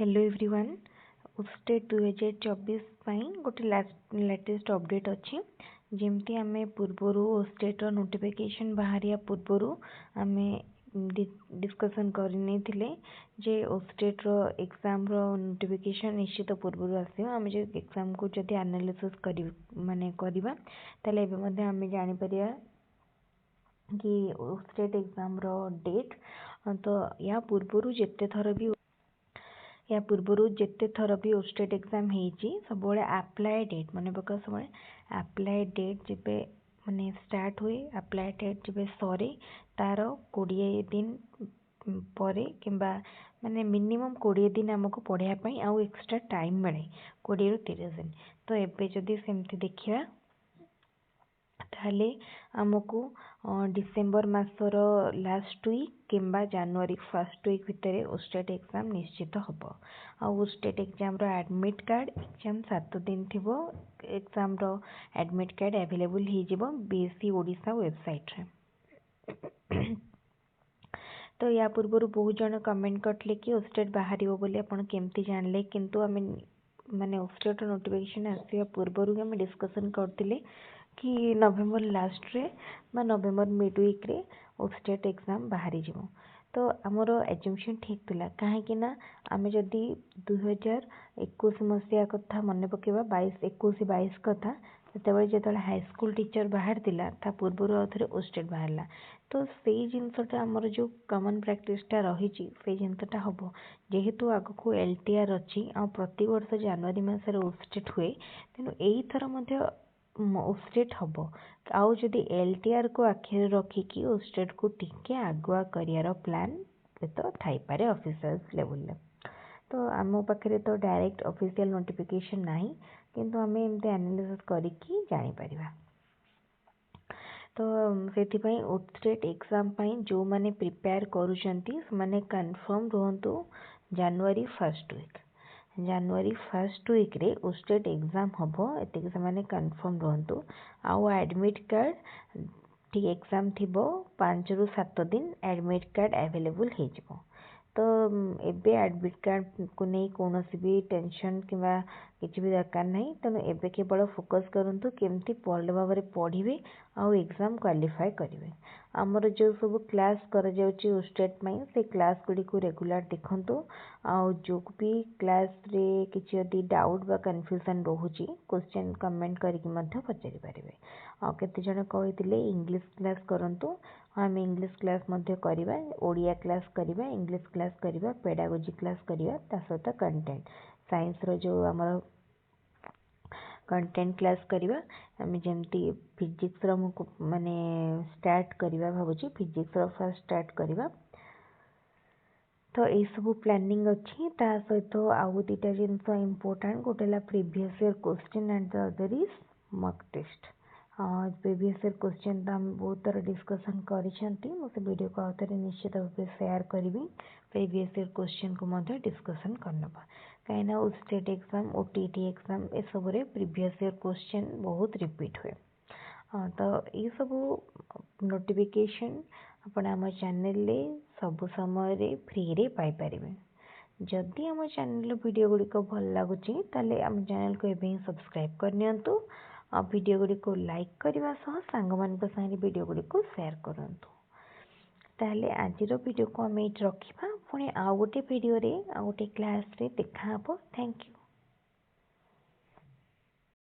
Hello everyone state 2024 गोटे latest update अच्छी जमती आम पूर्वर स्टेट नोटिफिकेशन बाहर पूर्वर आम डिस्कसन करने जे स्टेट एग्जाम नोटिफिकेशन निश्चित पूर्वर आम जो एग्जाम को जब एनालिसिस माने करवा आम जापर कि स्टेट एग्जाम डेट तो या पूर्वर जिते थर भी या पूर्वर जिते थर भी स्टेट एग्जाम सब अप्लाई डेट मन पका सब अप्लाई डेट जब माने स्टार्ट हुए अप्लाई डेट जब सरे तार 20 दिन पर किंबा माने मिनिमम 20 दिन आमको पढ़ाई आउ एक्स्ट्रा टाइम मिले 20 ରୁ 30 दिन तो एबे जदि सेमती देखिया ताहले आमको डिसेम्बर मासर लास्ट वीक किंबा जनवरी फर्स्ट वीक भितर स्टेट एग्जाम निश्चित हम आउ स्टेट एग्जाम रो एडमिट कार्ड एग्जाम 7 दिन थी एग्जाम रो एडमिट कार्ड अवेलेबल हो बीएससी ओडिशा वेबसाइट रे तो या पूर्व बहुत जन कमेंट करते कि स्टेट बाहर बोली आपन केमती जानले किंतु आम माने स्टेट नोटिफिकेशन आसिया पूर्व आम डिस्कसन करते कि नवेम्बर लास्ट रे बा नवेम्बर मिड वीक रे स्टेट एग्जाम बाहरी जीवो तो आमर एजम्पशन ठीक थिला कहीं ना आम जदि 2021 मसीहा कथा मन पकेबा 21-22 कथा जो हाईस्कूल टीचर बाहर तिला ता पूर्वर आउथरे स्टेट बाहरला तो से जिनसटा आमर जो कॉमन प्रैक्टिसटा रही से जिनसटा हम जेहेतु आग को एलटीआर अच्छी आ प्रति वर्ष जनवरी मासरे स्टेट हुए तेणु यही थर मध्य स्टेट हम आउ जदि एलटीआर को आखिर रखिकी स्टेट को टिके आगुआ करियर प्लान तो थाई पारे ऑफिसर्स लेवल तो आम पाखे तो डायरेक्ट ऑफिशियल नोटिफिकेशन नाही किंतु आम एमती एनालिसिस करिकी जानी परिबा तो से स्टेट एग्जाम जो माने प्रिपेयर करूछंती माने कंफर्म रहंतु जनवरी फर्स्ट वीक रे स्टेट एग्जाम हम एतिक से कन्फर्म रहंतु आउ एडमिट कार्ड ठीक एग्जाम थिबो 5 ରୁ 7 दिन एडमिट कार्ड अवेलेबल हो जिवो तो एबे एडमिट कार्ड को नहीं कौन भी टेंशन किंवा किसी भी दरकार नहीं तेणु एबे केवल फोकस करंतु केमती भल भाव में पढ़े आउ एग्जाम क्वालिफाई करेंगे आमर जो सब क्लास कर स्टेट से क्लास गुड़ी को रेगुलर देखंतु आउ जो भी क्लास रे किसी यदि डाउट बा कन्फ्यूजन रोची क्वेश्चन कमेंट करके पचारि पारे आ केते जण कहिथिले इंग्लिश क्लास करंतु आम इंग्लिश क्लास करवा ओडिया क्लास करवा इंग्लिश क्लास करवा पेडागोजी क्लास करवा ता सहित कंटेंट साइंस रो जो आमर कंटेंट क्लास करवा आम जमती फिजिक्स रो माने स्टार्ट करवा भावुची फिजिक्स रो फर्स्ट स्टार्ट करवा तो ये सब प्लानिंग अच्छी ता सहित आउ दुटा जिनस इम्पोर्टाट गोटेला previous year question and the other is mock test previous year question तो आम बहुत थर डिस्कसन करिसेंती से वीडियो को आउथरे निश्चित भाव शेयर करी प्रीवियस ईयर क्वेश्चन को डिस्कसन करनबा कहीं state exam OTT exam A सब रे प्रीवियस ईयर क्वेश्चन बहुत रिपीट हुए तो ये सब नोटिफिकेशन आपण आम चैनल रे सब समय रे फ्री रे पाई परिबे जदि आम चैनल वीडियो गुड़िक भल लगुच ताले आम चैनल को एबे सब्सक्राइब करनियंतु आ वीडियो गुड़िक लाइक करने सांग मान साथ वीडियो गुड़िक शेयर करूँ ताहले आज वीडियो को आम ये रखा पुणी आउ गोटे वीडियो रे आउ गोटे क्लास रे देखा थैंक यू।